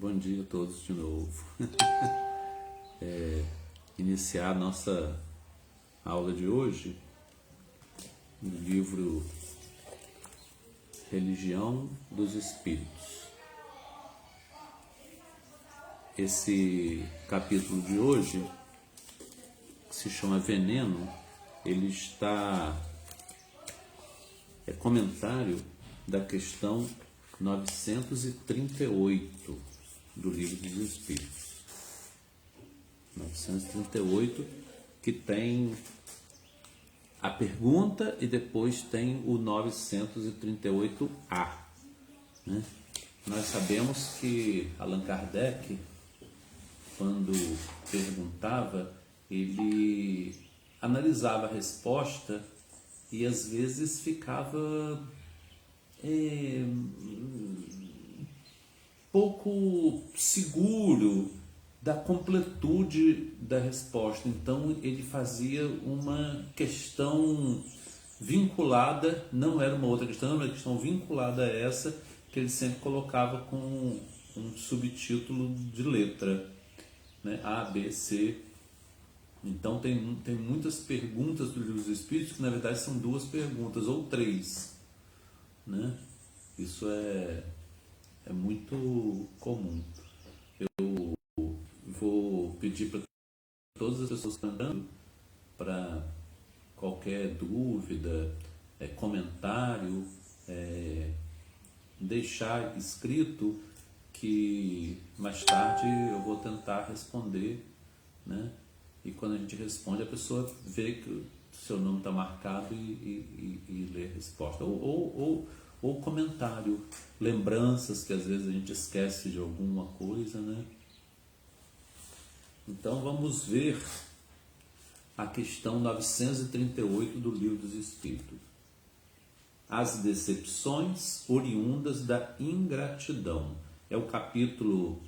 Bom dia a todos de novo. Iniciar a nossa aula de hoje no livro Religião dos Espíritos. Esse capítulo de hoje, que se chama Veneno, ele está comentário da questão 938 do Livro dos Espíritos. 938, que tem a pergunta e depois tem o 938A. Né? Nós sabemos que Allan Kardec, quando perguntava, ele analisava a resposta e às vezes ficava pouco seguro da completude da resposta. Então ele fazia uma questão vinculada, não era uma outra questão, era uma questão vinculada a essa, que ele sempre colocava com um subtítulo de letra, né? A, B, C. Então tem muitas perguntas do Livro dos Espíritos que na verdade são duas perguntas ou três, né? Isso é muito comum. Eu vou pedir para todas as pessoas que estão andando, para qualquer dúvida, comentário, deixar escrito, que mais tarde eu vou tentar responder, né? E quando a gente responde, a pessoa vê que o seu nome está marcado e lê a resposta. Ou comentário, lembranças que às vezes a gente esquece de alguma coisa, né? Então vamos ver a questão 938 do Livro dos Espíritos. As decepções oriundas da ingratidão. É o capítulo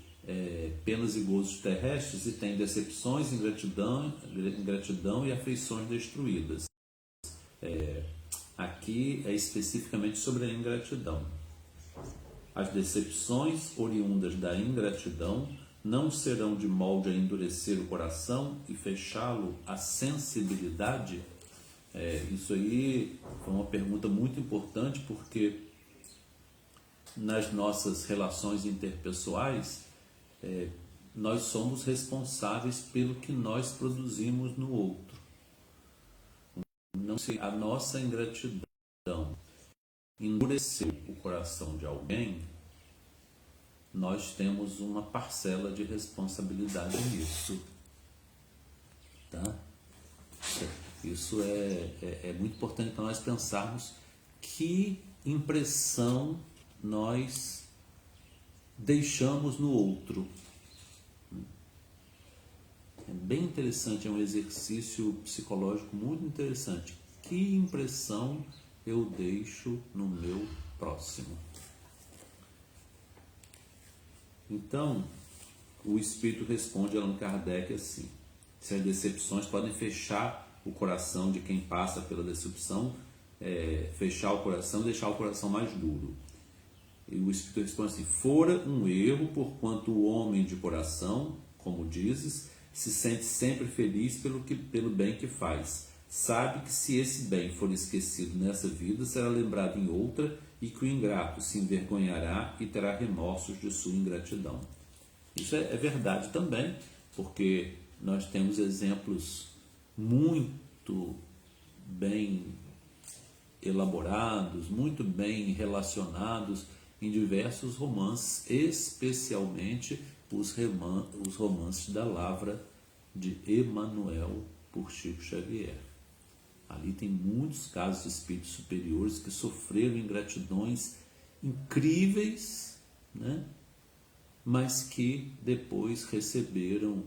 Penas e Gozos Terrestres, e tem decepções, ingratidão e afeições destruídas. Aqui é especificamente sobre a ingratidão. As decepções oriundas da ingratidão não serão de molde a endurecer o coração e fechá-lo à sensibilidade? Isso aí foi uma pergunta muito importante, porque nas nossas relações interpessoais, nós somos responsáveis pelo que nós produzimos no outro. Não, se a nossa ingratidão endureceu o coração de alguém, nós temos uma parcela de responsabilidade nisso, tá? Isso é muito importante para nós pensarmos que impressão nós deixamos no outro. É bem interessante, é um exercício psicológico muito interessante. Que impressão eu deixo no meu próximo? Então, o Espírito responde a Allan Kardec assim: se as decepções podem fechar o coração de quem passa pela decepção, fechar o coração e deixar o coração mais duro. E o Espírito responde assim: fora um erro, porquanto o homem de coração, como dizes, se sente sempre feliz pelo bem que faz. Sabe que se esse bem for esquecido nessa vida, será lembrado em outra, e que o ingrato se envergonhará e terá remorsos de sua ingratidão. Isso é verdade também, porque nós temos exemplos muito bem elaborados, muito bem relacionados em diversos romances, especialmente os romances da Lavra de Emmanuel, por Chico Xavier. Ali tem muitos casos de espíritos superiores que sofreram ingratidões incríveis, né? Mas que depois receberam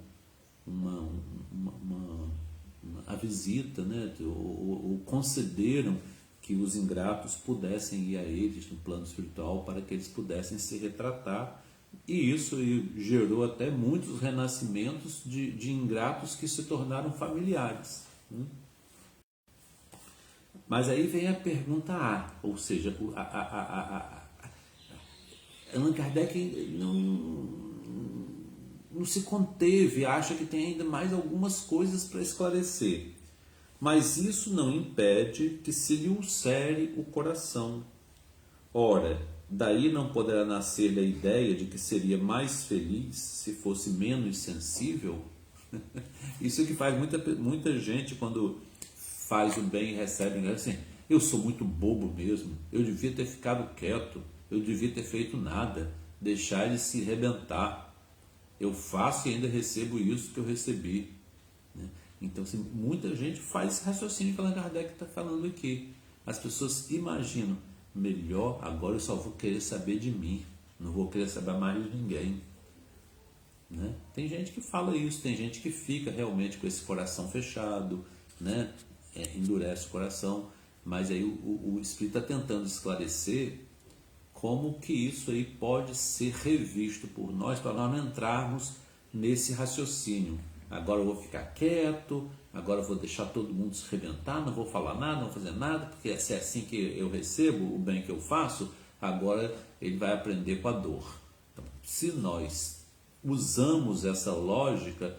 a visita, né? ou concederam que os ingratos pudessem ir a eles no plano espiritual para que eles pudessem se retratar. E isso gerou até muitos renascimentos de ingratos que se tornaram familiares, né? Mas aí vem a pergunta A, ou seja, Allan Kardec não se conteve, acha que tem ainda mais algumas coisas para esclarecer. Mas isso não impede que se lhe ulcere o coração. Ora, daí não poderá nascer a ideia de que seria mais feliz se fosse menos sensível? Isso é que faz muita gente quando faz o bem e recebe assim, eu sou muito bobo mesmo, eu devia ter ficado quieto, eu devia ter feito nada, deixar ele se rebentar. Eu faço e ainda recebo isso que eu recebi. Né? Então, assim, muita gente faz esse raciocínio que Allan Kardec está falando aqui. As pessoas imaginam, melhor, agora eu só vou querer saber de mim, não vou querer saber mais de ninguém. Né? Tem gente que fala isso, tem gente que fica realmente com esse coração fechado, né? Endurece o coração, mas aí o Espírito está tentando esclarecer como que isso aí pode ser revisto por nós para nós não entrarmos nesse raciocínio. Agora eu vou ficar quieto, agora eu vou deixar todo mundo se arrebentar, não vou falar nada, não vou fazer nada, porque se é assim que eu recebo o bem que eu faço, agora ele vai aprender com a dor. Então, se nós usamos essa lógica,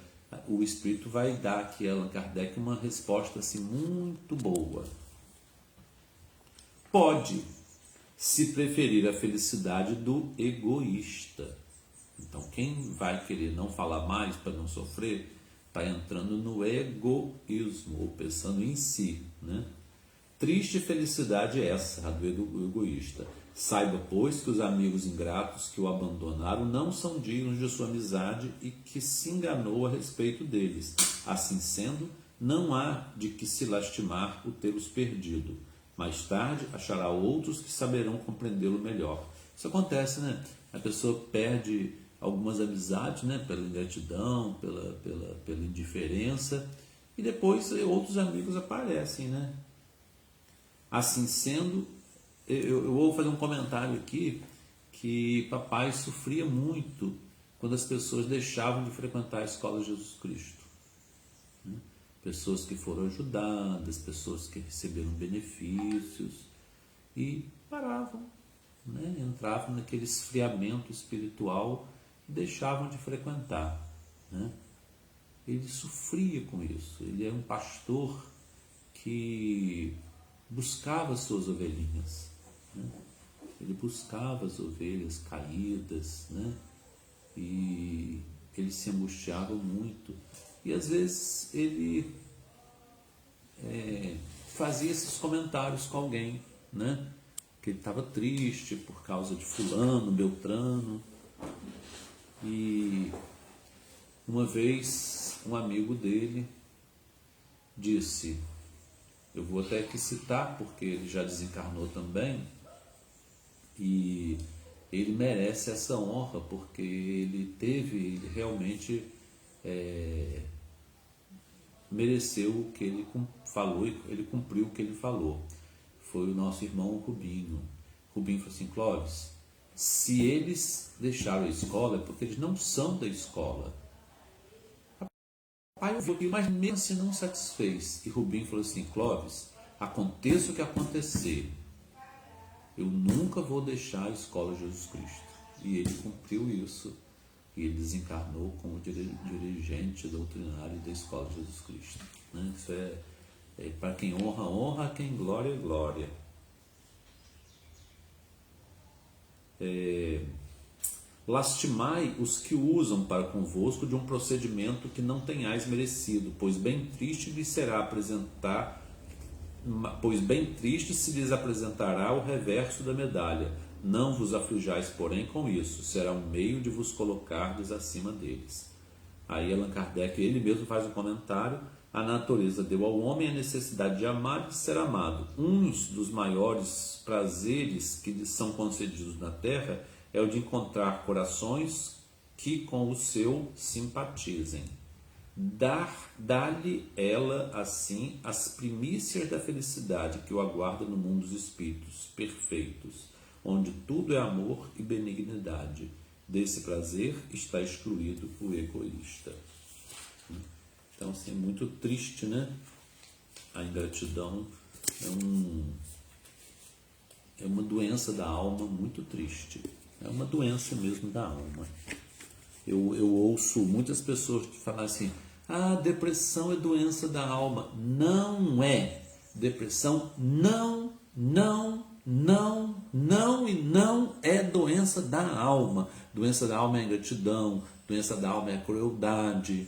o Espírito vai dar aqui a Allan Kardec uma resposta assim, muito boa. Pode se preferir a felicidade do egoísta. Então, quem vai querer não falar mais para não sofrer, está entrando no egoísmo, ou pensando em si. Né? Triste felicidade é essa, a do egoísta. Saiba, pois, que os amigos ingratos que o abandonaram não são dignos de sua amizade e que se enganou a respeito deles. Assim sendo, não há de que se lastimar o tê-los perdido. Mais tarde, achará outros que saberão compreendê-lo melhor. Isso acontece, né? A pessoa perde algumas amizades, né? Pela ingratidão, pela indiferença, e depois outros amigos aparecem, né? Assim sendo, eu vou fazer um comentário aqui que papai sofria muito quando as pessoas deixavam de frequentar a escola de Jesus Cristo. Pessoas que foram ajudadas, pessoas que receberam benefícios e paravam, né? Entravam naquele esfriamento espiritual e deixavam de frequentar. Né? Ele sofria com isso, ele era um pastor que buscava as suas ovelhinhas. Né? Ele buscava as ovelhas caídas, né? E ele se angustiava muito. E às vezes ele fazia esses comentários com alguém, né? Que ele estava triste por causa de fulano, beltrano. E uma vez um amigo dele disse, eu vou até aqui citar porque ele já desencarnou também, e ele merece essa honra porque ele realmente mereceu o que ele falou, ele cumpriu o que ele falou. Foi o nosso irmão Rubinho. Rubinho falou assim, Clóvis, se eles deixaram a escola é porque eles não são da escola. Pai, eu vi, mas mesmo assim não satisfez. E Rubinho falou assim, Clóvis, aconteça o que acontecer, eu nunca vou deixar a escola de Jesus Cristo. E ele cumpriu isso. E ele desencarnou como dirigente doutrinário da escola de Jesus Cristo. Né? Isso é para quem honra, honra, quem glória, glória. Lastimai os que usam para convosco de um procedimento que não tenhais merecido, pois bem triste se lhes apresentará o reverso da medalha. Não vos aflijais, porém, com isso, será um meio de vos colocardes acima deles. Aí Allan Kardec, ele mesmo faz um comentário, a natureza deu ao homem a necessidade de amar e de ser amado. Um dos maiores prazeres que lhes são concedidos na terra é o de encontrar corações que com o seu simpatizem. Dá-lhe ela, assim, as primícias da felicidade que o aguarda no mundo dos espíritos perfeitos, onde tudo é amor e benignidade. Desse prazer está excluído o egoísta. Então, assim, é muito triste, né? A ingratidão é uma doença da alma muito triste. É uma doença mesmo da alma. Eu ouço muitas pessoas falar assim: ah, depressão é doença da alma. Não é. Depressão não e não é doença da alma. Doença da alma é a ingratidão, doença da alma é a crueldade.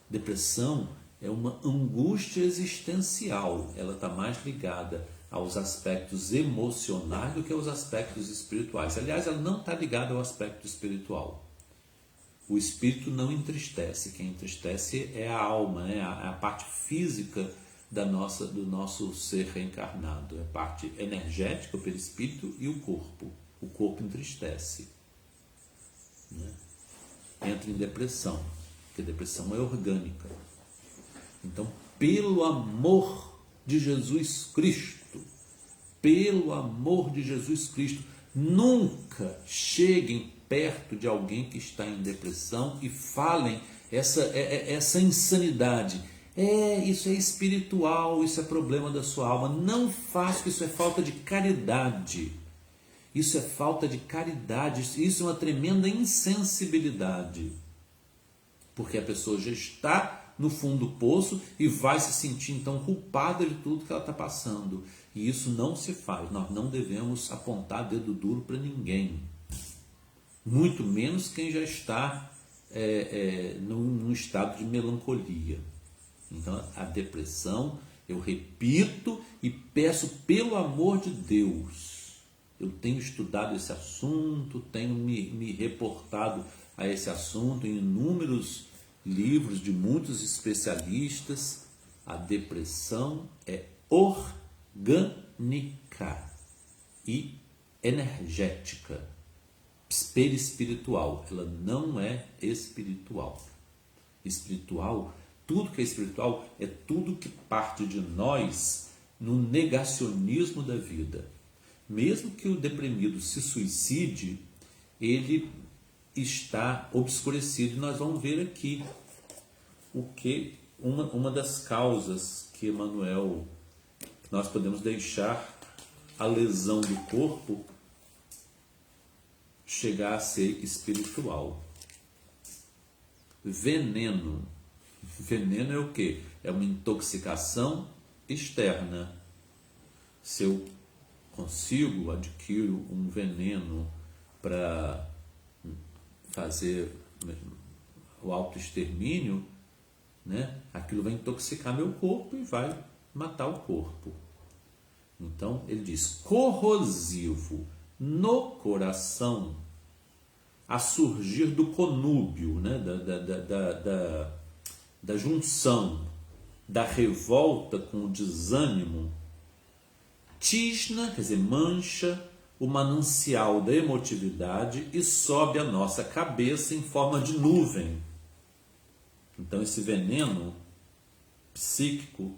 Depressão é uma angústia existencial. Ela está mais ligada aos aspectos emocionais do que aos aspectos espirituais. Aliás, ela não está ligada ao aspecto espiritual. O espírito não entristece, quem entristece é a alma, né? A parte física do nosso ser reencarnado, a parte energética, o perispírito e o corpo. O corpo entristece, né? Entra em depressão, porque a depressão é orgânica. Então, pelo amor de Jesus Cristo, nunca cheguem perto de alguém que está em depressão e falem essa insanidade. Isso é espiritual, isso é problema da sua alma. Não faça, isso é falta de caridade. Isso é falta de caridade, isso é uma tremenda insensibilidade. Porque a pessoa já está no fundo do poço e vai se sentir então culpada de tudo que ela está passando. E isso não se faz. Nós não devemos apontar dedo duro para ninguém. Muito menos quem já está num estado de melancolia. Então, a depressão, eu repito e peço pelo amor de Deus. Eu tenho estudado esse assunto, tenho me reportado a esse assunto em inúmeros livros de muitos especialistas. A depressão é orgânica e energética, perispiritual. Ela não é espiritual. Espiritual, tudo que é espiritual é tudo que parte de nós no negacionismo da vida. Mesmo que o deprimido se suicide, ele está obscurecido. Nós vamos ver aqui o que uma das causas que Emmanuel, nós podemos deixar a lesão do corpo chegar a ser espiritual. Veneno. Veneno é o quê? É uma intoxicação externa. Se eu adquiro um veneno para fazer o autoextermínio, né? Aquilo vai intoxicar meu corpo e vai matar o corpo. Então, ele diz, corrosivo no coração, a surgir do conúbio, né? da junção, da revolta com o desânimo, tisna, quer dizer, mancha o manancial da emotividade e sobe a nossa cabeça em forma de nuvem. Então, esse veneno psíquico,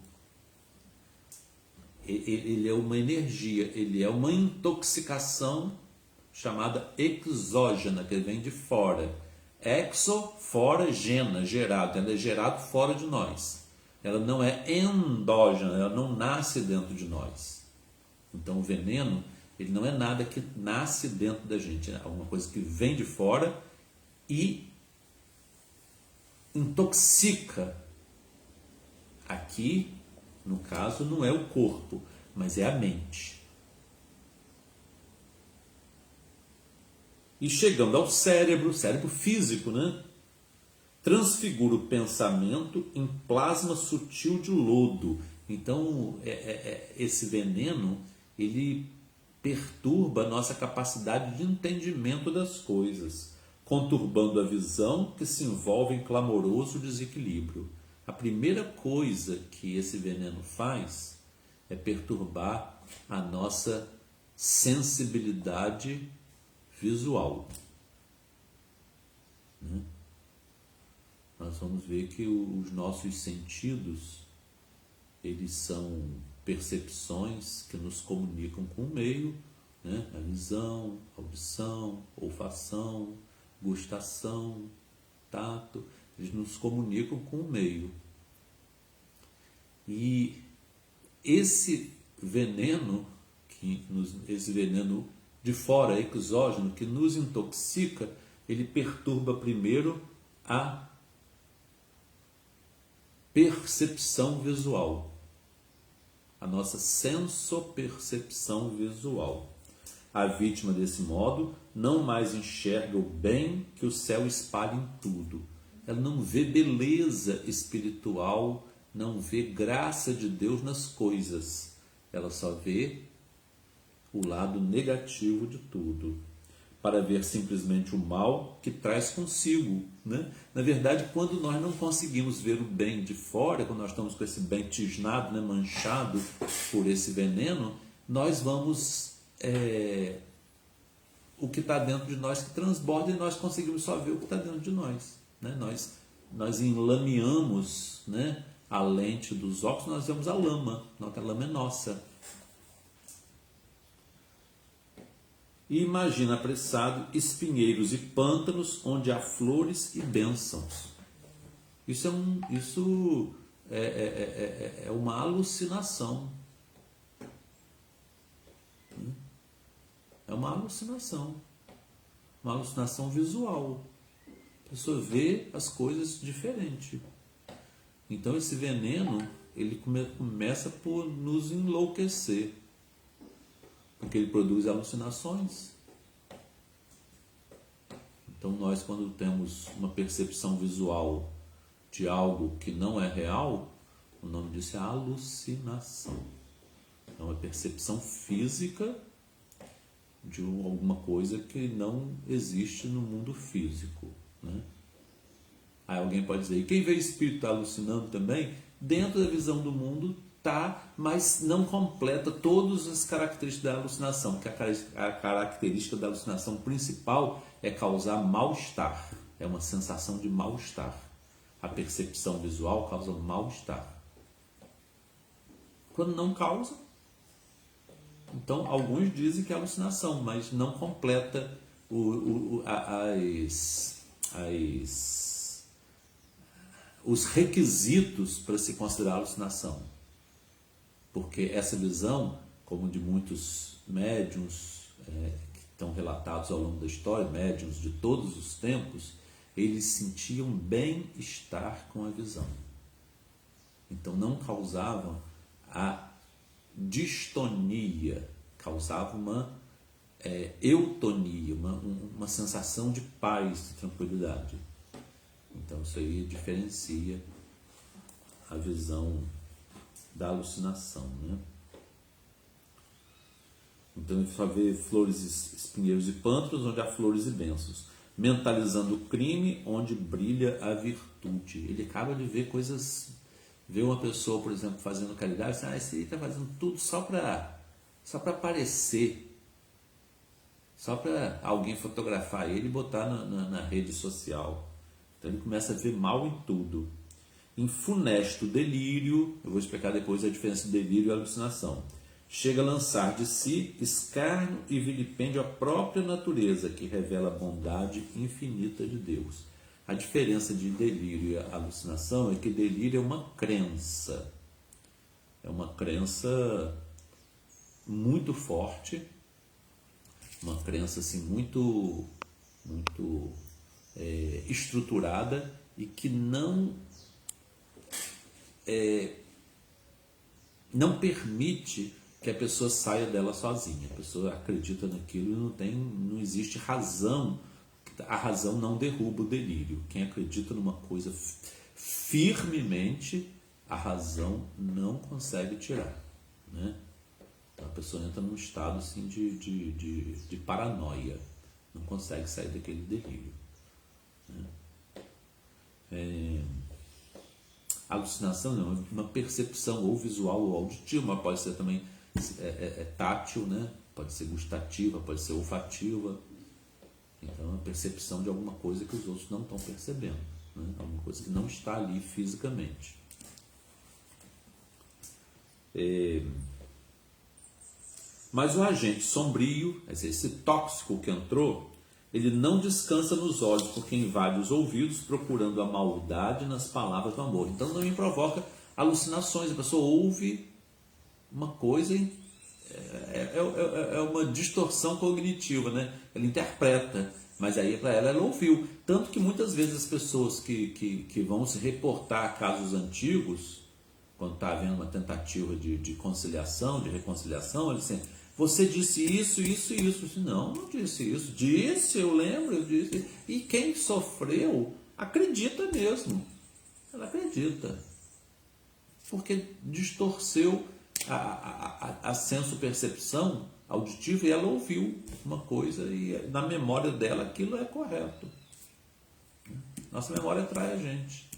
ele é uma energia, ele é uma intoxicação chamada exógena, que vem de fora. Exo, fora, gena, gerado. Ela é gerado fora de nós. Ela não é endógena, ela não nasce dentro de nós. Então, o veneno, ele não é nada que nasce dentro da gente, é alguma coisa que vem de fora e intoxica. Aqui, no caso, não é o corpo, mas é a mente. E chegando ao cérebro físico, né? Transfigura o pensamento em plasma sutil de lodo. Então, esse veneno, ele perturba a nossa capacidade de entendimento das coisas, conturbando a visão que se envolve em clamoroso desequilíbrio. A primeira coisa que esse veneno faz é perturbar a nossa sensibilidade visual. Nós vamos ver que os nossos sentidos, eles são percepções que nos comunicam com o meio, né? A visão, audição, olfação, gustação, tato, eles nos comunicam com o meio. E esse veneno, esse veneno de fora, exógeno, que nos intoxica, ele perturba primeiro a percepção visual, a nossa sensopercepção visual. A vítima, desse modo, não mais enxerga o bem que o céu espalha em tudo. Ela não vê beleza espiritual, não vê graça de Deus nas coisas. Ela só vê o lado negativo de tudo, para ver simplesmente o mal que traz consigo, né? Na verdade, quando nós não conseguimos ver o bem de fora, quando nós estamos com esse bem tisnado, né, manchado por esse veneno, nós vamos... o que está dentro de nós que transborda, e nós conseguimos só ver o que está dentro de nós, né? Nós enlameamos, né, a lente dos óculos, nós vemos a lama, a lama é nossa. E imagina, apressado, espinheiros e pântanos onde há flores e bênçãos. Isso é uma alucinação. É uma alucinação visual. A pessoa vê as coisas diferente. Então esse veneno, ele começa por nos enlouquecer, porque ele produz alucinações. Então nós, quando temos uma percepção visual de algo que não é real, o nome disso é alucinação. É uma percepção física de alguma coisa que não existe no mundo físico, né? Aí alguém pode dizer, e quem vê espírito está alucinando também? Dentro da visão do mundo tá, mas não completa todas as características da alucinação, porque a característica da alucinação principal é causar mal-estar, é uma sensação de mal-estar. A percepção visual causa mal-estar. Quando não causa, então alguns dizem que é alucinação, mas não completa os requisitos para se considerar alucinação. Porque essa visão, como de muitos médiuns que estão relatados ao longo da história, médiuns de todos os tempos, eles sentiam bem-estar com a visão. Então não causavam a distonia, causava uma eutonia, uma sensação de paz, de tranquilidade. Então isso aí diferencia a visão da alucinação, né? Então ele só vê flores, espinheiros e pântanos onde há flores e bênçãos, mentalizando o crime onde brilha a virtude. Ele acaba de ver coisas, vê uma pessoa, por exemplo, fazendo caridade, esse aí está fazendo tudo só para aparecer, só para alguém fotografar ele e botar na rede social. Então ele começa a ver mal em tudo. Em funesto delírio, eu vou explicar depois a diferença de delírio e alucinação, chega a lançar de si escárnio e vilipêndio à própria natureza, que revela a bondade infinita de Deus. A diferença de delírio e alucinação é que delírio é uma crença muito forte, uma crença assim muito estruturada e que não permite que a pessoa saia dela sozinha. A pessoa acredita naquilo e não existe razão. A razão não derruba o delírio. Quem acredita numa coisa firmemente, a razão não consegue tirar, né? Então a pessoa entra num estado assim de paranoia, não consegue sair daquele delírio, né? Alucinação não, é uma percepção ou visual ou auditiva, mas pode ser também tátil, né? Pode ser gustativa, pode ser olfativa. Então é uma percepção de alguma coisa que os outros não estão percebendo, né? Alguma coisa que não está ali fisicamente. Mas o agente sombrio, esse tóxico que entrou, ele não descansa nos olhos, porque invade os ouvidos procurando a maldade nas palavras do amor. Então também provoca alucinações. A pessoa ouve uma coisa e é uma distorção cognitiva, né? ela interpreta, mas aí para ela ouviu. Tanto que muitas vezes as pessoas que vão se reportar a casos antigos, quando está havendo uma tentativa de conciliação, de reconciliação, eles dizem, você disse isso, isso e isso. Eu disse, não disse isso. Disse, eu lembro, eu disse. E quem sofreu acredita mesmo. Ela acredita. Porque distorceu a senso-percepção auditiva e ela ouviu uma coisa e na memória dela aquilo é correto. Nossa memória trai a gente.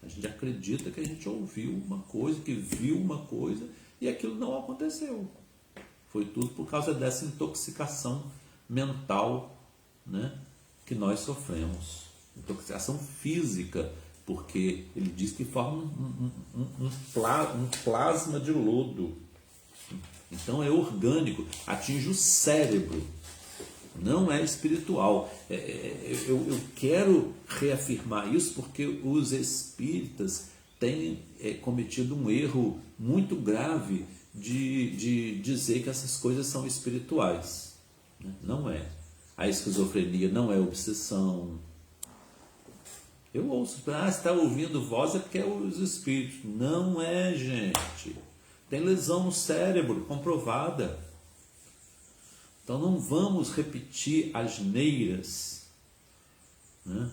A gente acredita que a gente ouviu uma coisa, que viu uma coisa e aquilo não aconteceu. Foi tudo por causa dessa intoxicação mental, né, que nós sofremos. Intoxicação física, porque ele diz que forma um plasma de lodo. Então é orgânico, atinge o cérebro, não é espiritual. Eu quero reafirmar isso porque os espíritas têm cometido um erro muito grave de dizer que essas coisas são espirituais. Não é. A esquizofrenia não é obsessão. Eu ouço, você está ouvindo voz é porque é os espíritos. Não é, gente. Tem lesão no cérebro, comprovada. Então não vamos repetir asneiras. Né?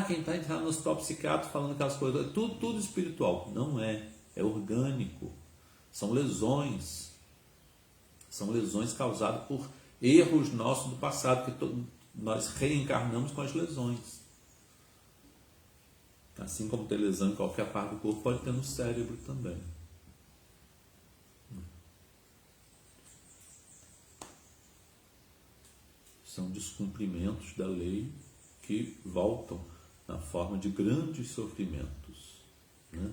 Quem está entrando no hospital psiquiátrico falando aquelas coisas, tudo espiritual. Não é. É orgânico. São lesões. São lesões causadas por erros nossos do passado, que nós reencarnamos com as lesões. Assim como tem lesão em qualquer parte do corpo, pode ter no cérebro também. São descumprimentos da lei que voltam na forma de grandes sofrimentos. Né?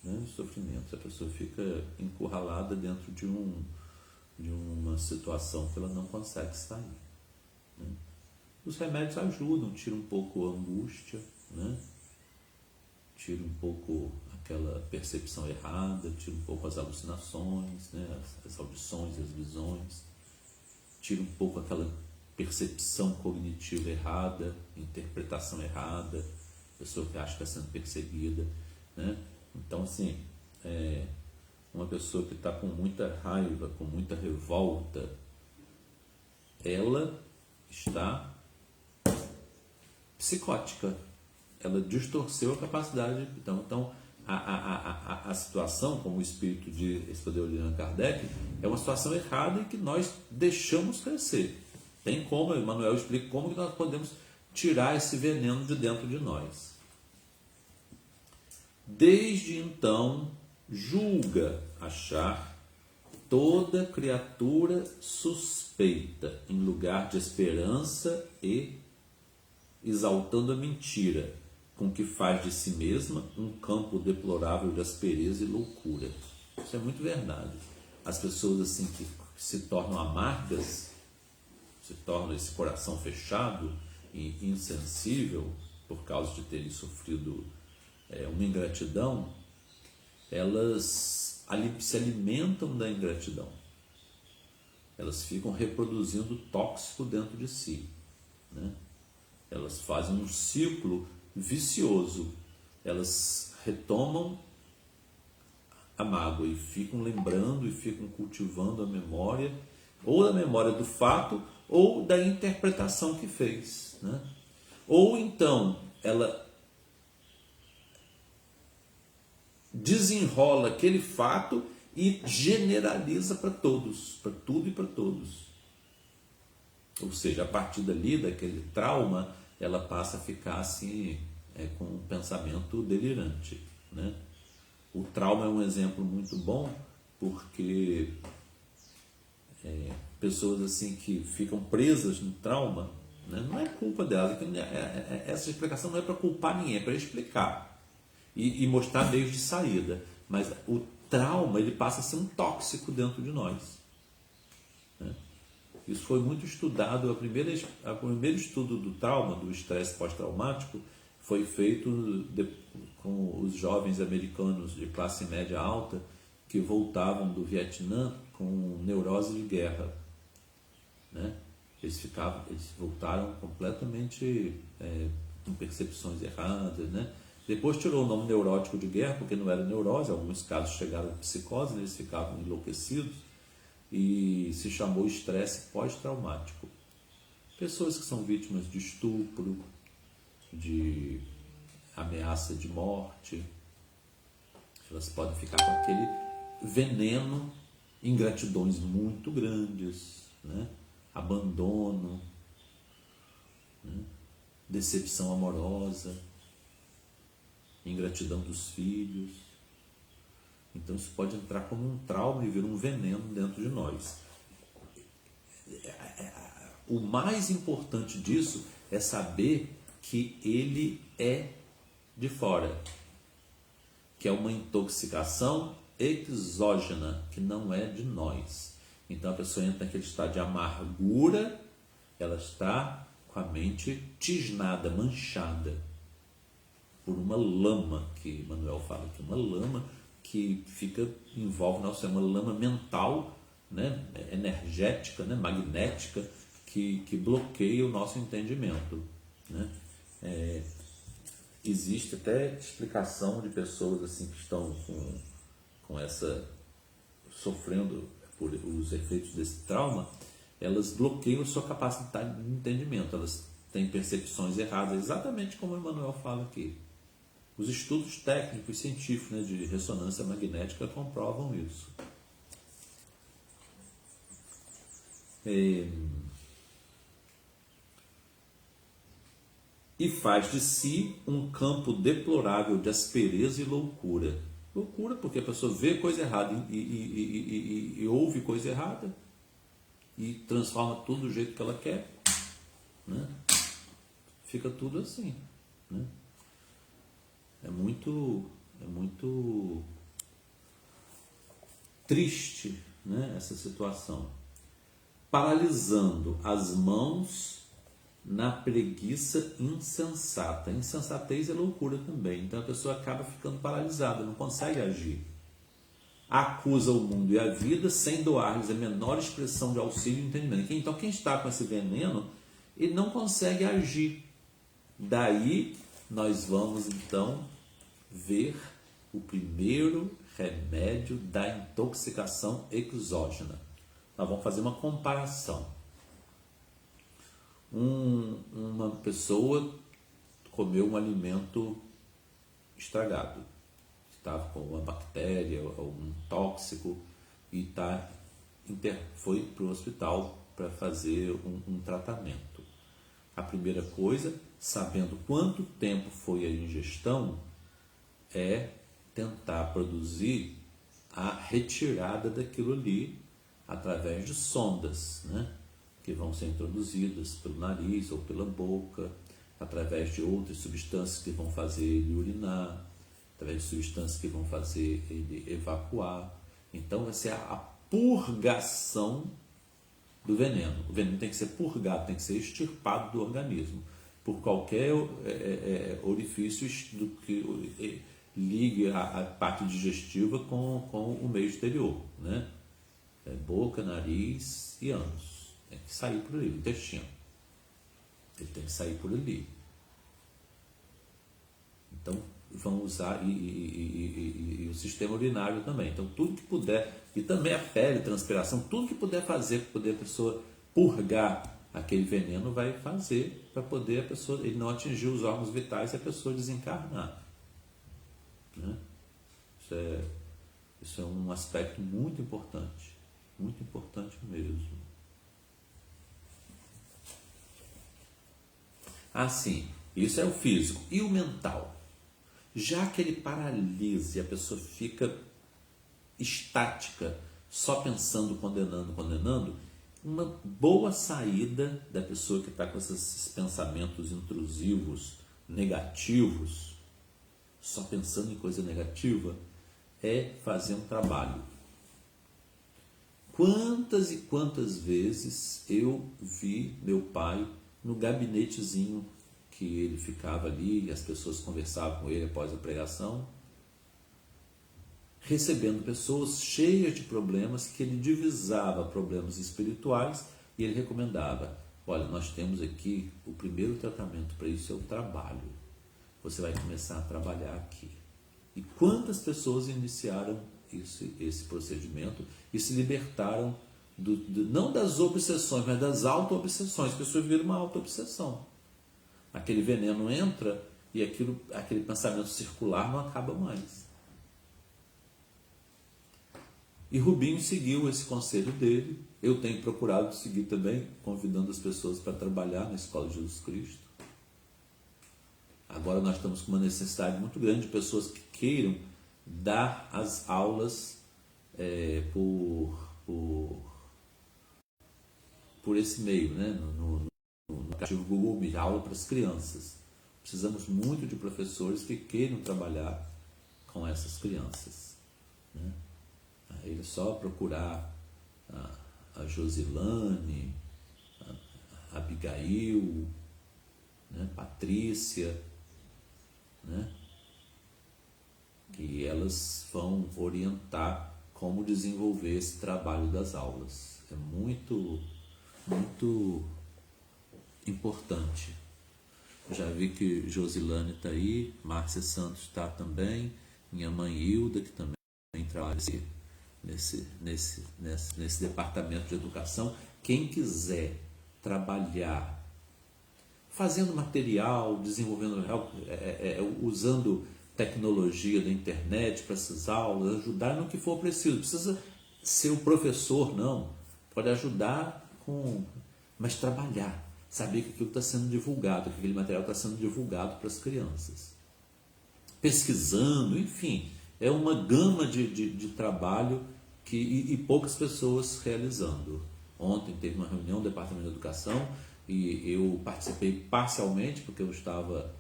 Grandes sofrimentos. A pessoa fica encurralada dentro de uma situação que ela não consegue sair. Né? Os remédios ajudam, tiram um pouco a angústia, né? Tira um pouco aquela percepção errada, tira um pouco as alucinações, né? As audições, as visões, tira um pouco aquela percepção cognitiva errada, interpretação errada, pessoa que acha que está sendo perseguida, né? Então, assim, uma pessoa que está com muita raiva, com muita revolta, ela está psicótica. Ela distorceu a capacidade. Então a situação, como o espírito de Allan Kardec, é uma situação errada e que nós deixamos crescer. Tem como, Emmanuel explica como que nós podemos tirar esse veneno de dentro de nós. Desde então, julga achar toda criatura suspeita em lugar de esperança e exaltando a mentira, com que faz de si mesma um campo deplorável de aspereza e loucura. Isso é muito verdade. As pessoas assim que se tornam amargas, se tornam esse coração fechado e insensível por causa de terem sofrido uma ingratidão, elas se alimentam da ingratidão. Elas ficam reproduzindo tóxico dentro de si, né? Elas fazem um ciclo vicioso. Elas retomam a mágoa e ficam lembrando e ficam cultivando a memória, ou da memória do fato, ou da interpretação que fez, né? Ou então ela desenrola aquele fato e generaliza para todos, para tudo e para todos. Ou seja, a partir dali, daquele trauma, ela passa a ficar assim, com um pensamento delirante, né? O trauma é um exemplo muito bom, porque pessoas assim que ficam presas no trauma, né, não é culpa delas. Essa explicação não é para culpar ninguém, é para explicar e mostrar meios de saída. Mas o trauma, ele passa a ser um tóxico dentro de nós, né? Isso foi muito estudado. O primeiro estudo do trauma, do estresse pós-traumático, foi feito com os jovens americanos de classe média alta que voltavam do Vietnã com neurose de guerra. Eles voltaram completamente com percepções erradas, né? Depois tirou o nome neurótico de guerra, porque não era neurose, alguns casos chegaram a psicose, né? Eles ficavam enlouquecidos, e se chamou estresse pós-traumático. Pessoas que são vítimas de estupro, de ameaça de morte, elas podem ficar com aquele veneno, ingratidões muito grandes, né? Abandono, né? Decepção amorosa, ingratidão dos filhos. Então isso pode entrar como um trauma e vir um veneno dentro de nós. O mais importante disso é saber que ele é de fora, que é uma intoxicação exógena, que não é de nós. Então a pessoa entra naquele estado de amargura, ela está com a mente tisnada, manchada por uma lama, que Manuel fala que uma lama que envolve nosso, é uma lama mental, né, energética, né, magnética, que bloqueia o nosso entendimento, né? Existe até explicação de pessoas assim que estão com essa, sofrendo por os efeitos desse trauma, elas bloqueiam a sua capacidade de entendimento, elas têm percepções erradas, exatamente como o Emmanuel fala aqui. Os estudos técnicos e científicos, né, de ressonância magnética comprovam isso. E faz de si um campo deplorável de aspereza e loucura. Loucura porque a pessoa vê coisa errada e ouve coisa errada e transforma tudo do jeito que ela quer, né? Fica tudo assim, né? É muito triste, né, essa situação. Paralisando as mãos na preguiça insensata. Insensatez é loucura também. Então a pessoa acaba ficando paralisada, não consegue agir. Acusa o mundo e a vida sem doar-lhes a menor expressão de auxílio e entendimento. Então quem está com esse veneno, ele não consegue agir. Daí nós vamos então ver o primeiro remédio da intoxicação exógena. Nós vamos fazer uma comparação. Uma pessoa comeu um alimento estragado, estava com uma bactéria, algum tóxico, e foi para o hospital para fazer um tratamento. A primeira coisa, sabendo quanto tempo foi a ingestão, é tentar produzir a retirada daquilo ali através de sondas, né, que vão ser introduzidas pelo nariz ou pela boca, através de outras substâncias que vão fazer ele urinar, através de substâncias que vão fazer ele evacuar. Então vai ser a purgação do veneno. O veneno tem que ser purgado, tem que ser extirpado do organismo por qualquer orifício do que ligue a parte digestiva com o meio exterior, né? Boca, nariz e ânus. Tem que sair por ali, o intestino. Ele tem que sair por ali. Então, vão usar e o sistema urinário também. Então, tudo que puder, e também a pele, transpiração, tudo que puder fazer para poder a pessoa purgar aquele veneno, vai fazer para poder a pessoa, ele não atingir os órgãos vitais e a pessoa desencarnar. Né? Isso é um aspecto muito importante mesmo. Assim, isso é o físico. E o mental? Já que ele paralisa e a pessoa fica estática, só pensando, condenando, uma boa saída da pessoa que está com esses pensamentos intrusivos, negativos, só pensando em coisa negativa, é fazer um trabalho. Quantas e quantas vezes eu vi meu pai no gabinetezinho que ele ficava ali e as pessoas conversavam com ele após a pregação, recebendo pessoas cheias de problemas, que ele divisava problemas espirituais e ele recomendava: olha, nós temos aqui o primeiro tratamento para isso é o trabalho. Você vai começar a trabalhar aqui. E quantas pessoas iniciaram esse procedimento e se libertaram não das obsessões, mas das auto-obsessões, que isso vira uma auto-obsessão. Aquele veneno entra e aquele pensamento circular não acaba mais. E Rubinho seguiu esse conselho dele. Eu tenho procurado seguir também, convidando as pessoas para trabalhar na Escola de Jesus Cristo. Agora nós estamos com uma necessidade muito grande de pessoas que queiram dar as aulas por esse meio, né? no aplicativo Google Meet, aula para as crianças. Precisamos muito de professores que queiram trabalhar com essas crianças, né? Aí é só procurar a Josilane, a Abigail, né? Patrícia, né? Que elas vão orientar como desenvolver esse trabalho das aulas. É muito, muito importante. Já vi que Josilane está aí, Márcia Santos está também, minha mãe Hilda, que também trabalha nesse departamento de educação. Quem quiser trabalhar fazendo material, desenvolvendo, usando tecnologia da internet para essas aulas, ajudar no que for preciso. Não precisa ser o professor, não. Pode ajudar mas trabalhar. Saber que aquilo está sendo divulgado, que aquele material está sendo divulgado para as crianças. Pesquisando, enfim, é uma gama de trabalho e poucas pessoas realizando. Ontem teve uma reunião do Departamento de Educação e eu participei parcialmente, porque eu estava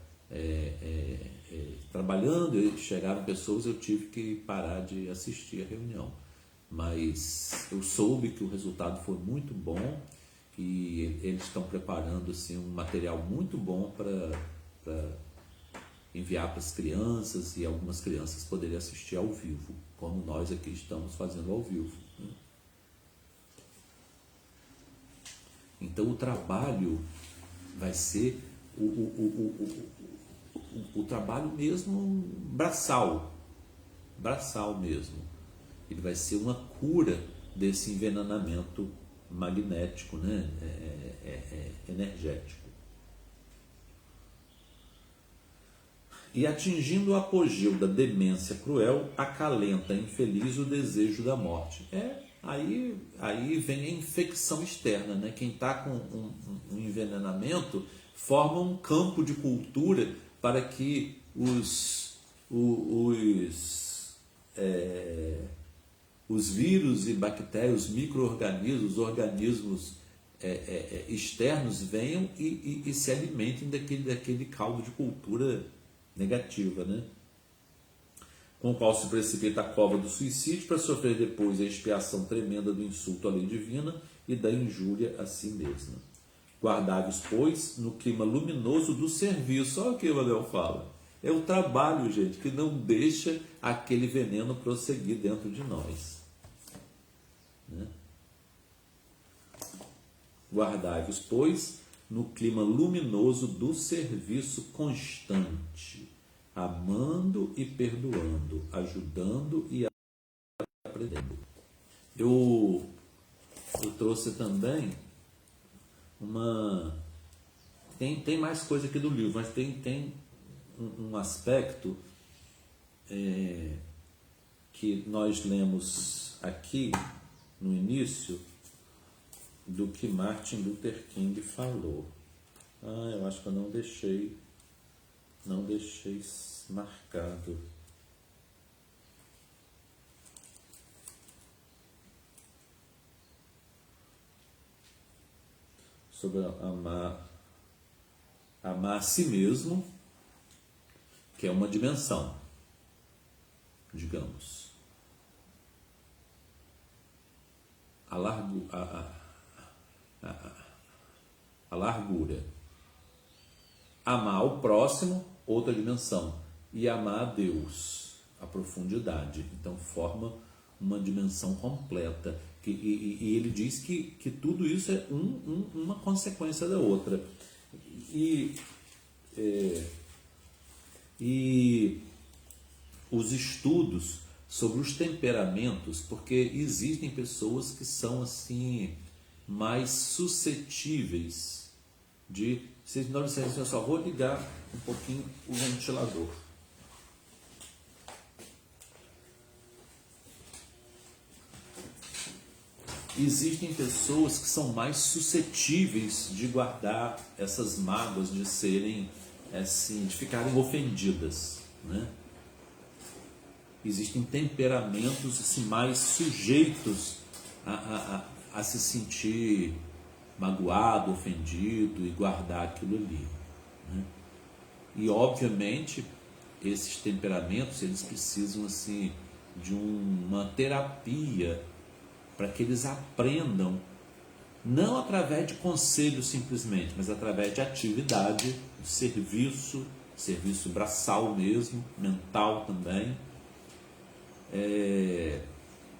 trabalhando e chegaram pessoas, eu tive que parar de assistir a reunião. Mas eu soube que o resultado foi muito bom e eles estão preparando assim, um material muito bom para enviar para as crianças e algumas crianças poderem assistir ao vivo, como nós aqui estamos fazendo ao vivo. Então o trabalho vai ser o trabalho mesmo braçal mesmo. Ele vai ser uma cura desse envenenamento magnético, né? Energético. E atingindo o apogeu da demência cruel, acalenta infeliz o desejo da morte. Aí vem a infecção externa, né? Quem está com um envenenamento forma um campo de cultura para que os vírus e bactérias, os micro-organismos, os organismos externos venham e se alimentem daquele caldo de cultura negativa, né? Com o qual se precipita a cova do suicídio para sofrer depois a expiação tremenda do insulto à lei divina e da injúria a si mesma. Guardai-vos, pois, no clima luminoso do serviço. Olha o que o Manuel fala. É o trabalho, gente, que não deixa aquele veneno prosseguir dentro de nós, né? Guardai-vos, pois, no clima luminoso do serviço constante, amando e perdoando, ajudando e aprendendo. Eu trouxe também tem mais coisa aqui do livro, mas tem um aspecto que nós lemos aqui no início do que Martin Luther King falou. Eu acho que eu não deixei marcado. Sobre amar a si mesmo, que é uma dimensão, digamos. A largura. Amar o próximo, outra dimensão. E amar a Deus, a profundidade. Então forma uma dimensão completa, que E ele diz que tudo isso é uma consequência da outra. E os estudos sobre os temperamentos, porque existem pessoas que são assim mais suscetíveis de... Vocês me dão licença, eu só vou ligar um pouquinho o ventilador. Existem pessoas que são mais suscetíveis de guardar essas mágoas, de serem assim, de ficarem ofendidas, né? Existem temperamentos assim, mais sujeitos a se sentir magoado, ofendido e guardar aquilo ali, né? E obviamente esses temperamentos eles precisam assim de uma terapia para que eles aprendam, não através de conselho simplesmente, mas através de atividade, de serviço braçal mesmo, mental também,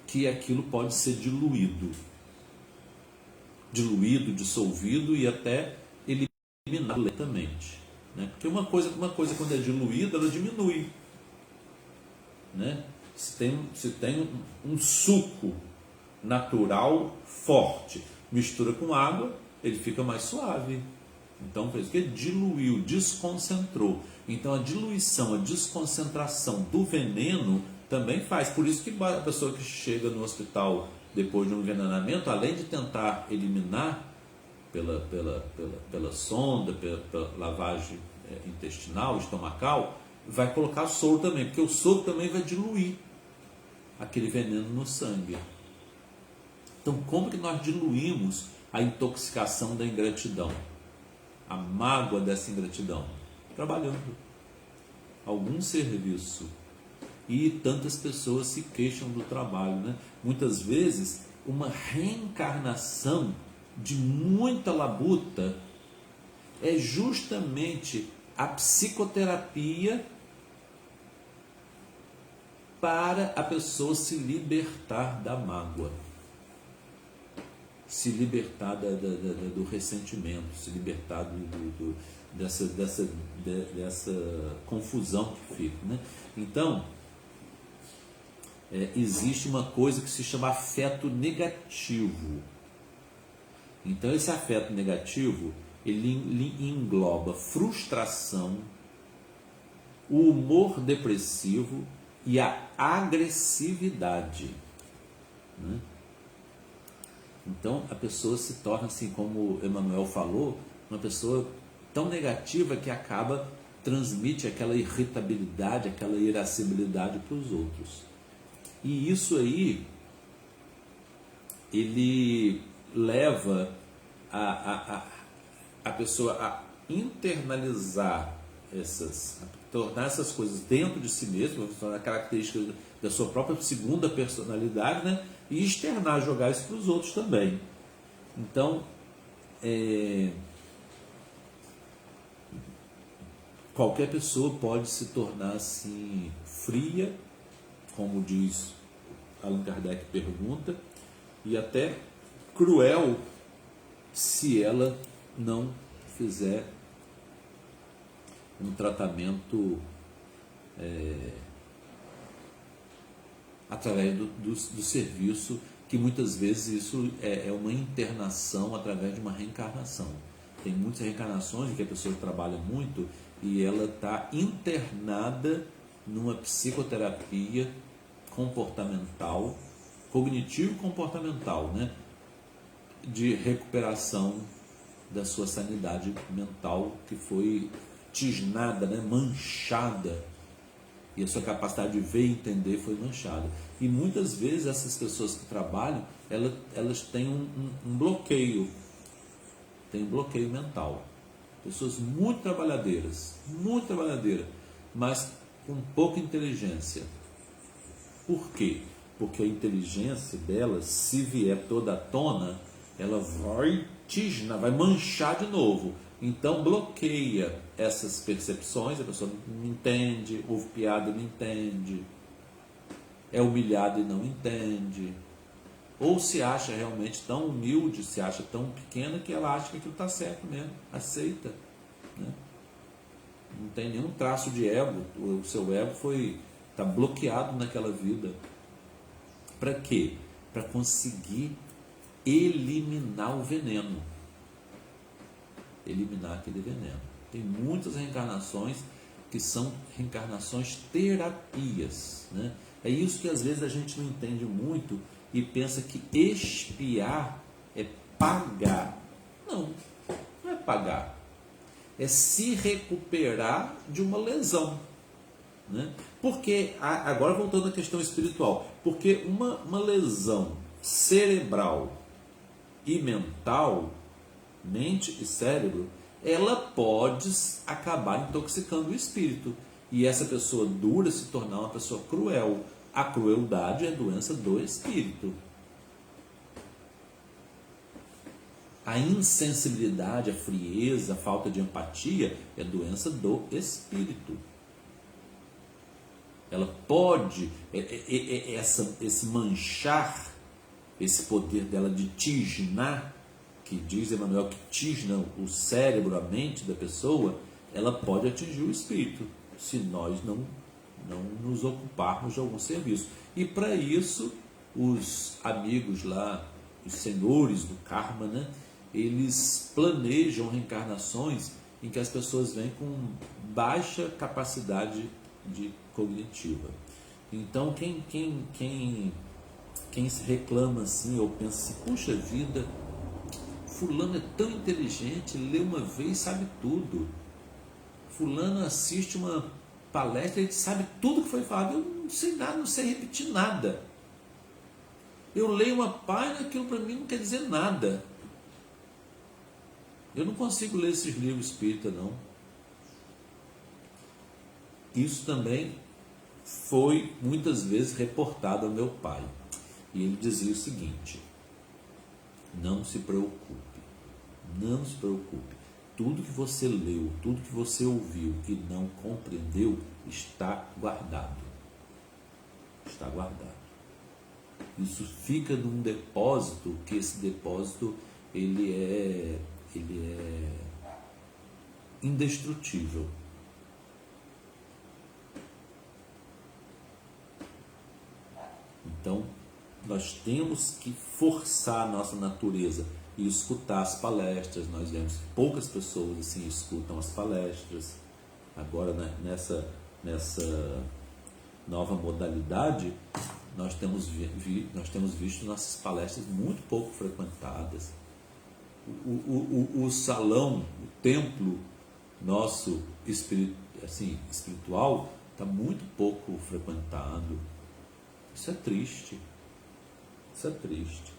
que aquilo pode ser diluído, dissolvido e até eliminado lentamente, né? Porque uma coisa quando é diluída, ela diminui, né? Se tem um suco natural forte, mistura com água, ele fica mais suave. Então fez o que? Diluiu, desconcentrou. Então a diluição, a desconcentração do veneno também faz. Por isso que a pessoa que chega no hospital depois de um envenenamento, além de tentar eliminar pela sonda, pela lavagem intestinal, estomacal, vai colocar soro também, porque o soro também vai diluir aquele veneno no sangue. Então, como que nós diluímos a intoxicação da ingratidão? A mágoa dessa ingratidão? Trabalhando. Algum serviço. E tantas pessoas se queixam do trabalho, né? Muitas vezes, uma reencarnação de muita labuta é justamente a psicoterapia para a pessoa se libertar da mágoa, se libertar do ressentimento, se libertar dessa confusão que fica, né? Então, existe uma coisa que se chama afeto negativo. Então, esse afeto negativo, ele engloba frustração, o humor depressivo e a agressividade, né? Então a pessoa se torna, assim como Emmanuel falou, uma pessoa tão negativa que transmite aquela irritabilidade, aquela irascibilidade para os outros. E isso aí, ele leva a pessoa a internalizar tornar essas coisas dentro de si mesmo, tornar características da sua própria segunda personalidade, né? E externar, jogar isso para os outros também. Então, qualquer pessoa pode se tornar assim fria, como diz Allan Kardec pergunta, e até cruel se ela não fizer um tratamento através do serviço, que muitas vezes isso é uma internação através de uma reencarnação. Tem muitas reencarnações em que a pessoa trabalha muito e ela está internada numa psicoterapia comportamental, cognitivo-comportamental, né? De recuperação da sua sanidade mental que foi tisnada, né? Manchada, e a sua capacidade de ver e entender foi manchada. E muitas vezes essas pessoas que trabalham, elas têm um bloqueio, tem um bloqueio mental. Pessoas muito trabalhadeiras, mas com pouca inteligência. Por quê? Porque a inteligência delas, se vier toda à tona, ela vai tisnar, vai manchar de novo. Então bloqueia essas percepções, a pessoa não entende, ouve piada e não entende, é humilhado e não entende, ou se acha realmente tão humilde, se acha tão pequena que ela acha que aquilo está certo mesmo, aceita, né? Não tem nenhum traço de ego, o seu ego está bloqueado naquela vida. Para quê? Para conseguir eliminar o veneno, eliminar aquele veneno. Tem muitas reencarnações que são reencarnações terapias, né? É isso que às vezes a gente não entende muito e pensa que expiar é pagar. Não, não é pagar. É se recuperar de uma lesão, né? Porque, agora voltando à questão espiritual, porque uma lesão cerebral e mental, mente e cérebro, ela pode acabar intoxicando o espírito. E essa pessoa dura se tornar uma pessoa cruel. A crueldade é doença do espírito. A insensibilidade, a frieza, a falta de empatia é doença do espírito. Ela pode, esse manchar, esse poder dela de tisnar, que diz Emmanuel que tisna o cérebro, a mente da pessoa, ela pode atingir o espírito, se nós não nos ocuparmos de algum serviço. E para isso, os amigos lá, os senhores do karma, né, eles planejam reencarnações em que as pessoas vêm com baixa capacidade cognitiva. Então, quem se reclama assim, ou pensa assim, puxa vida, fulano é tão inteligente, lê uma vez e sabe tudo. Fulano assiste uma palestra e sabe tudo que foi falado. Eu não sei nada, não sei repetir nada. Eu leio uma página, aquilo para mim não quer dizer nada. Eu não consigo ler esses livros espírita, não. Isso também foi muitas vezes reportado ao meu pai. E ele dizia o seguinte: não se preocupe, não se preocupe. Tudo que você leu, tudo que você ouviu e não compreendeu está guardado. Está guardado. Isso fica num depósito, que esse depósito ele é indestrutível. Então, nós temos que forçar a nossa natureza e escutar as palestras. Nós vemos que poucas pessoas assim escutam as palestras. Agora, né, nessa nova modalidade, nós temos visto nossas palestras muito pouco frequentadas. O salão, o templo nosso espiritual está muito pouco frequentado. Isso é triste. Isso é triste.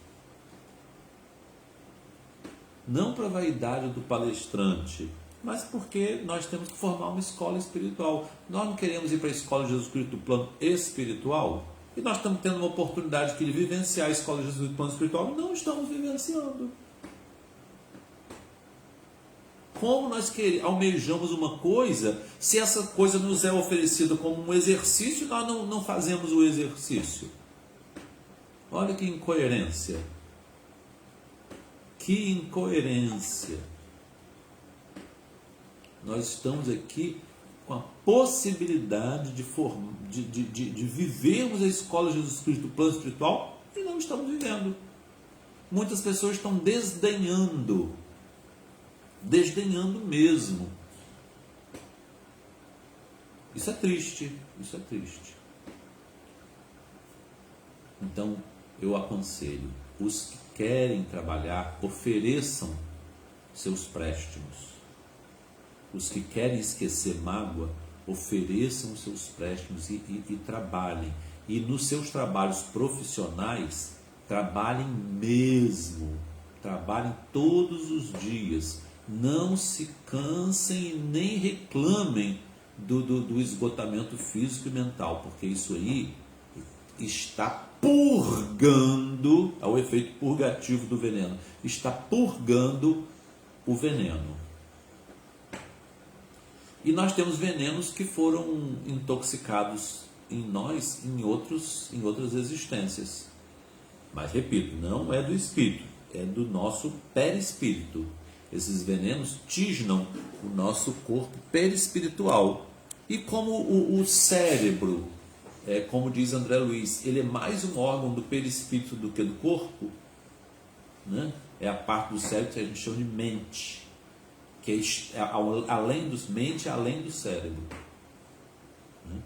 Não para a vaidade do palestrante, mas porque nós temos que formar uma escola espiritual. Nós não queremos ir para a escola de Jesus Cristo do plano espiritual, e nós estamos tendo uma oportunidade de vivenciar a escola de Jesus do plano espiritual, e não estamos vivenciando. Como nós almejamos uma coisa, se essa coisa nos é oferecida como um exercício, nós não fazemos o exercício? Olha que incoerência. Que incoerência. Nós estamos aqui com a possibilidade de vivermos a escola de Jesus Cristo do plano espiritual e não estamos vivendo. Muitas pessoas estão desdenhando mesmo. Isso é triste, isso é triste. Então, eu aconselho, os que querem trabalhar, ofereçam seus préstimos. Os que querem esquecer mágoa, ofereçam seus préstimos e trabalhem. E nos seus trabalhos profissionais, trabalhem mesmo. Trabalhem todos os dias. Não se cansem e nem reclamem do esgotamento físico e mental, porque isso aí está purgando, é o efeito purgativo do veneno, está purgando o veneno. E nós temos venenos que foram intoxicados em nós em outras existências. Mas, repito, não é do espírito, é do nosso perispírito. Esses venenos tisnam o nosso corpo perispiritual. E como o cérebro, como diz André Luiz, ele é mais um órgão do perispírito do que do corpo, né? É a parte do cérebro que a gente chama de mente, que é além dos mente, além do cérebro. Né?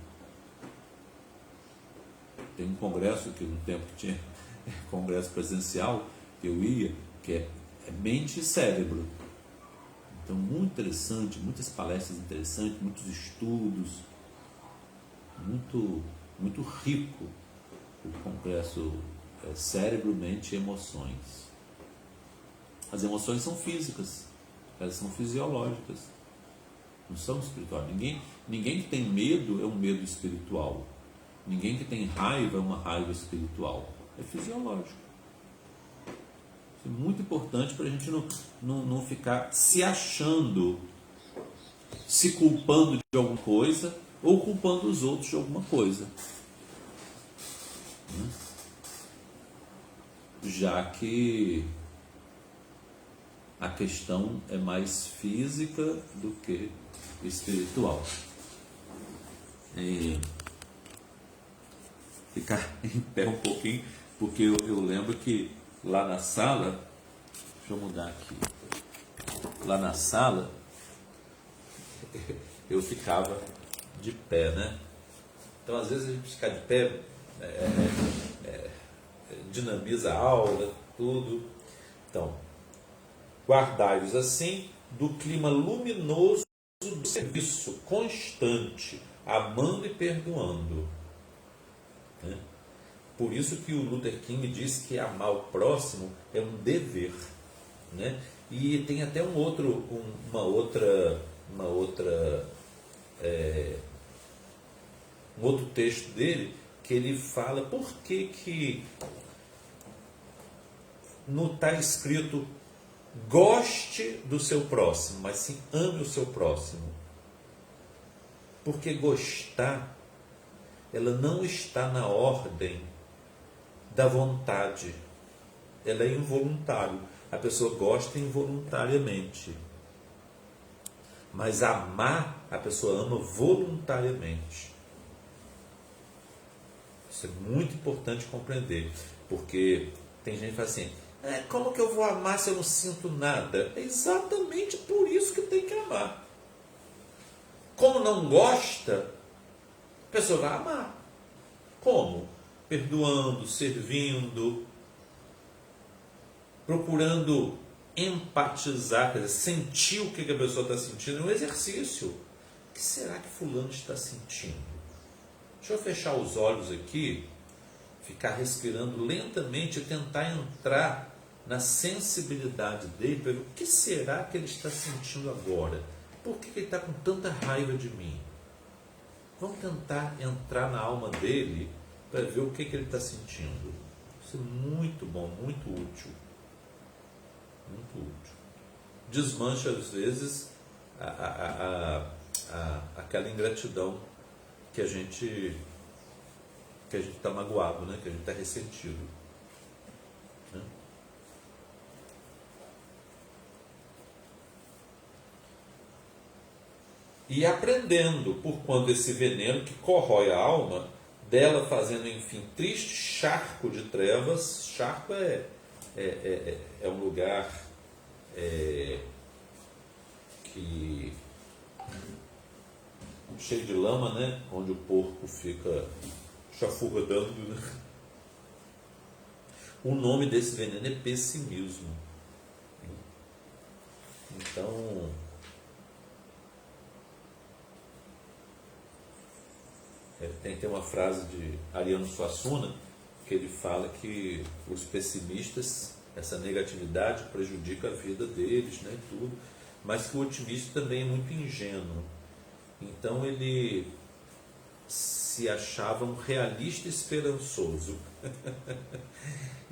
Tem um congresso que no tempo que tinha congresso presencial que eu ia, que é mente e cérebro. Então, muito interessante, muitas palestras interessantes, muitos estudos, muito rico o congresso cérebro, mente e emoções. As emoções são físicas, elas são fisiológicas, não são espirituais. Ninguém que tem medo é um medo espiritual. Ninguém que tem raiva é uma raiva espiritual. É fisiológico. Isso é muito importante para a gente não ficar se achando, se culpando de alguma coisa ou culpando os outros de alguma coisa. Já que a questão é mais física do que espiritual. E ficar em pé um pouquinho, porque eu lembro que lá na sala, deixa eu mudar aqui, lá na sala eu ficava de pé, né? Então às vezes a gente ficar de pé dinamiza a aula, tudo. Então, guardai-vos assim do clima luminoso do serviço constante, amando e perdoando. Né? Por isso que o Luther King diz que amar o próximo é um dever. Né? E tem até um outro texto dele que ele fala por que não está escrito goste do seu próximo, mas sim ame o seu próximo. Porque gostar, ela não está na ordem da vontade. Ela é involuntário. A pessoa gosta involuntariamente. Mas amar, a pessoa ama voluntariamente. Isso é muito importante compreender. Porque tem gente que fala assim, como que eu vou amar se eu não sinto nada? É exatamente por isso que tem que amar. Como não gosta, a pessoa vai amar. Como? Perdoando, servindo, procurando empatizar, quer dizer, sentir o que a pessoa está sentindo. É um exercício. O que será que fulano está sentindo? Deixa eu fechar os olhos aqui, ficar respirando lentamente e tentar entrar na sensibilidade dele para ver o que será que ele está sentindo agora. Por que ele está com tanta raiva de mim? Vamos tentar entrar na alma dele para ver o que ele está sentindo. Isso é muito bom, muito útil. Muito útil. Desmancha, às vezes, aquela ingratidão que a gente está magoado, né? Que a gente está ressentido. Né? E aprendendo, por quando esse veneno que corrói a alma, dela fazendo, enfim, triste charco de trevas. Charco é um lugar que cheio de lama, né? Onde o porco fica chafurdando. Né? O nome desse veneno é pessimismo. Então, tem uma frase de Ariano Suassuna que ele fala que os pessimistas, essa negatividade prejudica a vida deles, né, tudo, mas que o otimista também é muito ingênuo. Então ele se achava um realista esperançoso.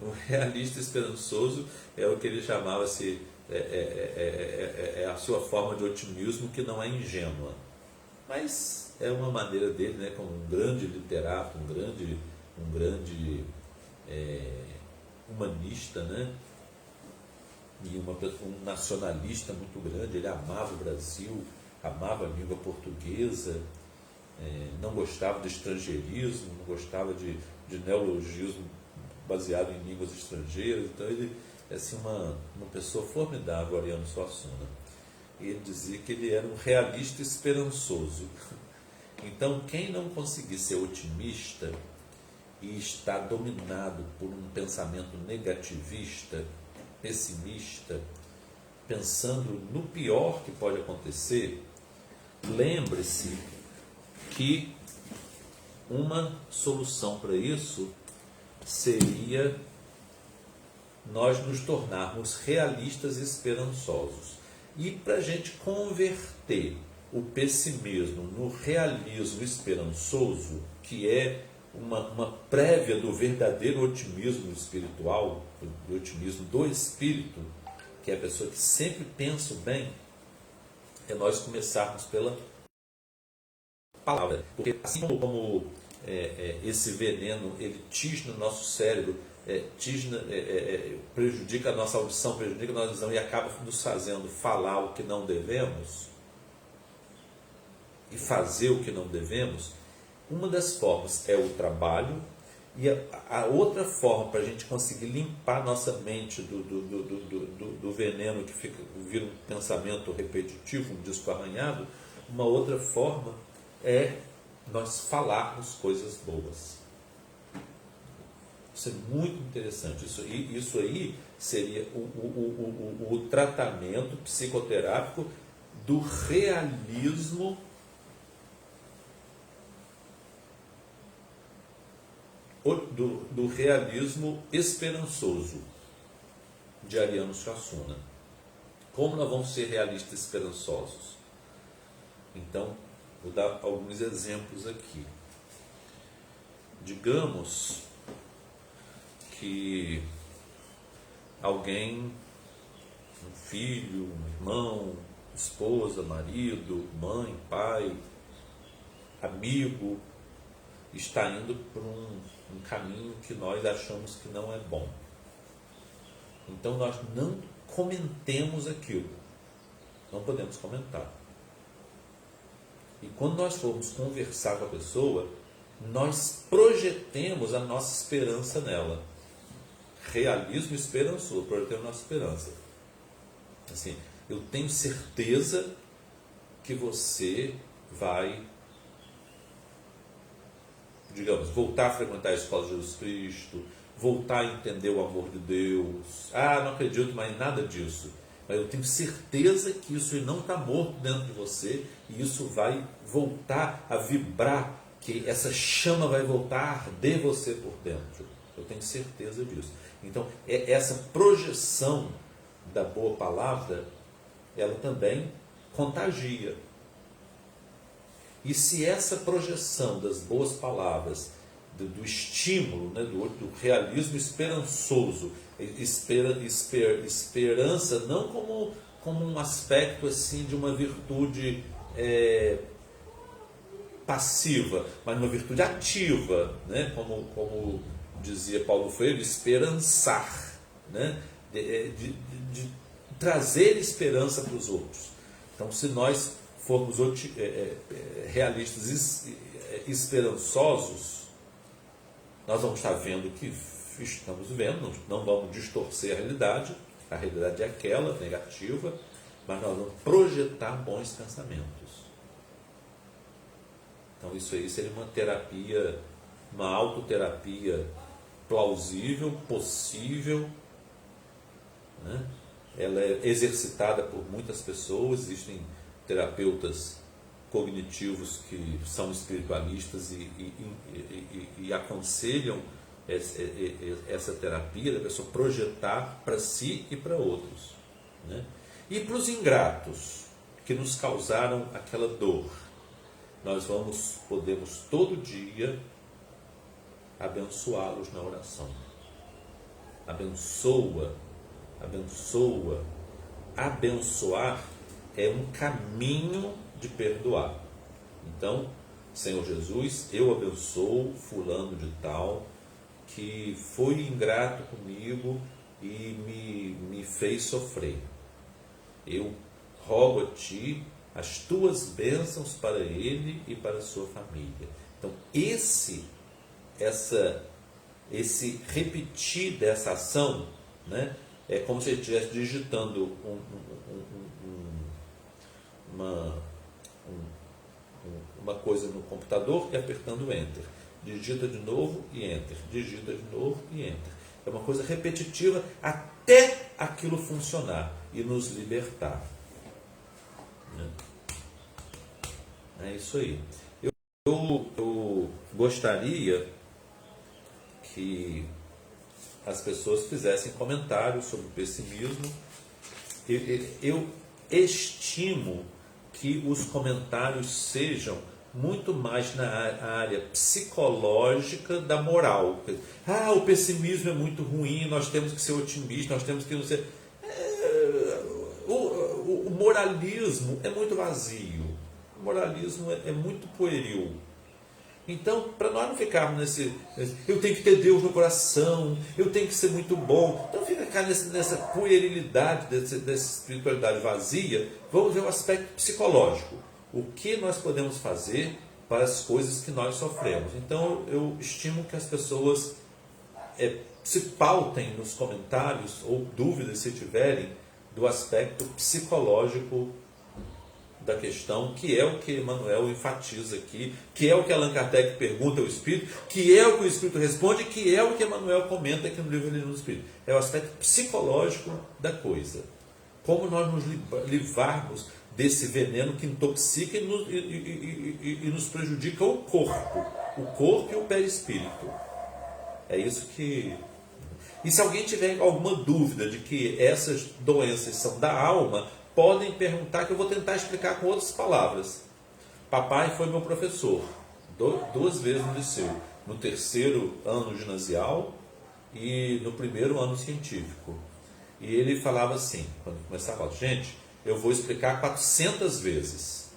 Um realista esperançoso é o que ele chamava-se, a sua forma de otimismo que não é ingênua. Mas é uma maneira dele, né, como um grande literato, um grande humanista, né? E um nacionalista muito grande. Ele amava o Brasil, amava a língua portuguesa, não gostava de estrangeirismo, não gostava de neologismo baseado em línguas estrangeiras. Então ele é assim, uma pessoa formidável, Ariano Suassuna. E ele dizia que ele era um realista esperançoso. Então, quem não conseguir ser otimista e está dominado por um pensamento negativista, pessimista, pensando no pior que pode acontecer, lembre-se que uma solução para isso seria nós nos tornarmos realistas e esperançosos. E para a gente converter o pessimismo no realismo esperançoso, que é uma prévia do verdadeiro otimismo espiritual, do otimismo do espírito, que é a pessoa que sempre pensa o bem, é nós começarmos pela palavra. Porque assim como esse veneno ele tisna o nosso cérebro, prejudica a nossa audição, prejudica a nossa visão e acaba nos fazendo falar o que não devemos e fazer o que não devemos, uma das formas é o trabalho, e a outra forma para a gente conseguir limpar nossa mente do veneno que vira um pensamento repetitivo, um disco arranhado, uma outra forma é nós falarmos coisas boas. Isso é muito interessante. Isso aí seria o tratamento psicoterápico do realismo do realismo esperançoso de Ariano Suassuna. Como nós vamos ser realistas esperançosos? Então, vou dar alguns exemplos aqui. Digamos que alguém, um filho, um irmão, esposa, marido, mãe, pai, amigo, está indo por um caminho que nós achamos que não é bom. Então nós não comentemos aquilo. Não podemos comentar. E quando nós formos conversar com a pessoa, nós projetemos a nossa esperança nela. Realismo esperançoso, projetemos a nossa esperança. Assim, eu tenho certeza que você vai, digamos, voltar a frequentar a escola de Jesus Cristo, voltar a entender o amor de Deus. Não acredito mais em nada disso. Mas eu tenho certeza que isso não está morto dentro de você e isso vai voltar a vibrar, que essa chama vai voltar a arder você por dentro. Eu tenho certeza disso. Então, essa projeção da boa palavra, ela também contagia. E se essa projeção das boas palavras, do estímulo, né, do realismo esperançoso, esperança não como um aspecto assim de uma virtude passiva, mas uma virtude ativa, né, como dizia Paulo Freire, esperançar, né, de trazer esperança para os outros. Então, se nós formos realistas esperançosos, nós vamos estar vendo o que estamos vendo, não vamos distorcer a realidade é aquela, negativa, mas nós vamos projetar bons pensamentos. Então isso aí seria uma terapia, uma autoterapia plausível, possível, né? Ela é exercitada por muitas pessoas, existem terapeutas cognitivos que são espiritualistas e aconselham essa terapia da pessoa projetar para si e para outros, né? E para os ingratos que nos causaram aquela dor, nós podemos todo dia abençoá-los na oração. Abençoa. Abençoar é um caminho de perdoar. Então, Senhor Jesus, eu abençoo fulano de tal que foi ingrato comigo e me fez sofrer. Eu rogo a Ti as Tuas bênçãos para ele e para a sua família. Então, esse repetir dessa ação, né, é como se ele estivesse digitando uma coisa no computador e apertando Enter. Digita de novo e Enter. Digita de novo e Enter. É uma coisa repetitiva até aquilo funcionar e nos libertar. É isso aí. Eu gostaria que as pessoas fizessem comentários sobre o pessimismo. Eu estimo que os comentários sejam muito mais na área psicológica da moral. O pessimismo é muito ruim, nós temos que ser otimistas, nós temos que não ser... O moralismo é muito vazio, o moralismo é muito pueril. Então, para nós não ficarmos nesse eu tenho que ter Deus no coração, eu tenho que ser muito bom, então fica nessa puerilidade, dessa espiritualidade vazia. Vamos ver o aspecto psicológico. O que nós podemos fazer para as coisas que nós sofremos. Então, eu estimo que as pessoas se pautem nos comentários, ou dúvidas se tiverem, do aspecto psicológico da questão, que é o que Emmanuel enfatiza aqui, que é o que Allan Kardec pergunta ao Espírito, que é o que o Espírito responde, que é o que Emmanuel comenta aqui no livro do Espírito. É o aspecto psicológico da coisa. Como nós nos livrarmos desse veneno que intoxica e nos prejudica o corpo e o perispírito. É isso que... E se alguém tiver alguma dúvida de que essas doenças são da alma, podem perguntar, que eu vou tentar explicar com outras palavras. Papai foi meu professor 2 vezes no liceu, no 3º ano ginasial e no 1º ano científico. E ele falava assim, quando começava a falar: gente, eu vou explicar 400 vezes.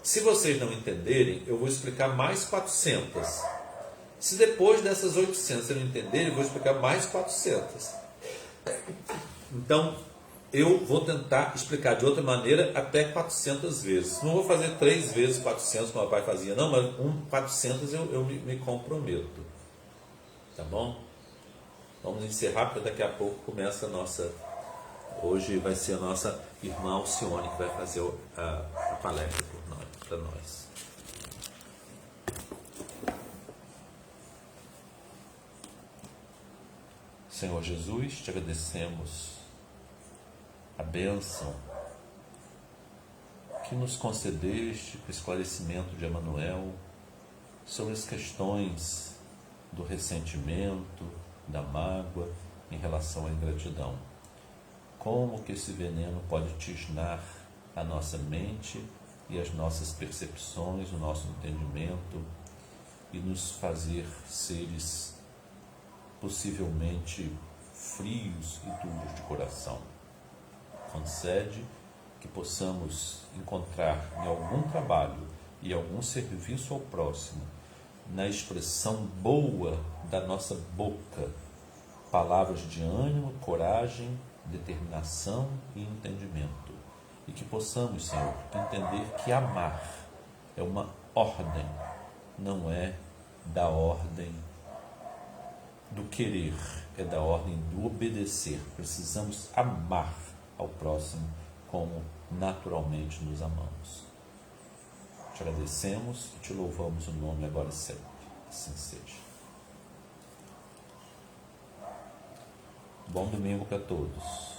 Se vocês não entenderem, eu vou explicar mais 400. Se depois dessas 800 vocês não entenderem, eu vou explicar mais 400. Então, eu vou tentar explicar de outra maneira até 400 vezes. Não vou fazer 3 vezes 400 como o papai fazia, não, mas 400 eu me comprometo. Tá bom? Vamos encerrar, porque daqui a pouco começa a nossa... Hoje vai ser a nossa irmã Alcione que vai fazer a palestra para nós. Senhor Jesus, te agradecemos a bênção que nos concedeste com o esclarecimento de Emmanuel sobre as questões do ressentimento, da mágoa em relação à ingratidão. Como que esse veneno pode tisnar a nossa mente e as nossas percepções, o nosso entendimento, e nos fazer seres possivelmente frios e duros de coração. Concede que possamos encontrar em algum trabalho e algum serviço ao próximo, na expressão boa da nossa boca, palavras de ânimo, coragem, determinação e entendimento. E que possamos, Senhor, entender que amar é uma ordem, não é da ordem do querer, é da ordem do obedecer. Precisamos amar ao próximo como naturalmente nos amamos. Te agradecemos e te louvamos o nome agora e sempre. Assim seja. Bom domingo para todos.